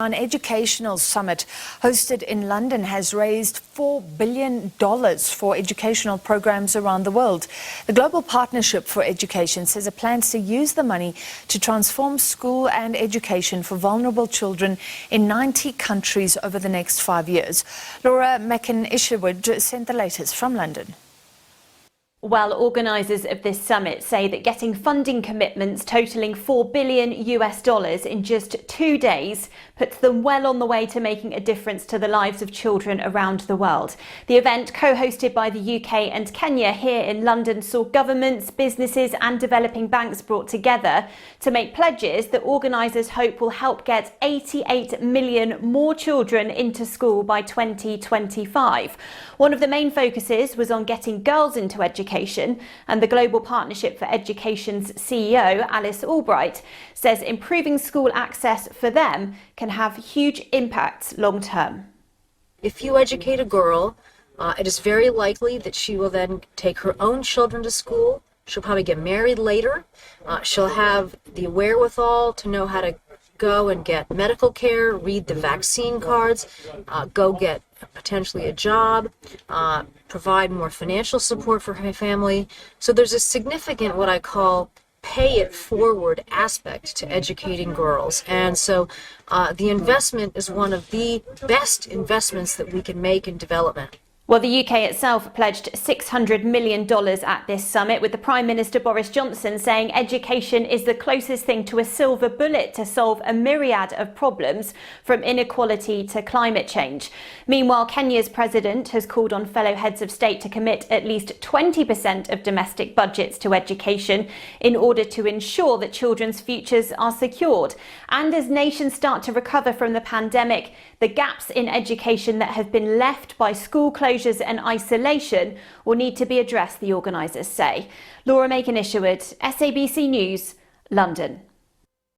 An educational summit hosted in London has raised $4 billion for educational programs around the world. The Global Partnership for Education says it plans to use the money to transform school and education for vulnerable children in 90 countries over the next 5 years. Laura Mackin-Isherwood sent the latest from London. Well, organisers of this summit say that getting funding commitments totalling $4 billion in just 2 days puts them well on the way to making a difference to the lives of children around the world. The event, co-hosted by the UK and Kenya here in London, saw governments, businesses and developing banks brought together to make pledges that organisers hope will help get 88 million more children into school by 2025. One of the main focuses was on getting girls into education, and the Global Partnership for Education's CEO, Alice Albright, says improving school access for them can have huge impacts long term. If you educate a girl, it is very likely that she will then take her own children to school. She'll probably get married later. She'll have the wherewithal to know how to go and get medical care, read the vaccine cards, go get potentially a job, provide more financial support for her family. So there's a significant, what I call, pay it forward aspect to educating girls. And so the investment is one of the best investments that we can make in development. Well, the UK itself pledged $600 million at this summit, with the Prime Minister Boris Johnson saying education is the closest thing to a silver bullet to solve a myriad of problems, from inequality to climate change. Meanwhile, Kenya's president has called on fellow heads of state to commit at least 20% of domestic budgets to education in order to ensure that children's futures are secured. And as nations start to recover from the pandemic, the gaps in education that have been left by school closures and isolation will need to be addressed, the organisers say. Laura Mackin-Isherwood, SABC News, London.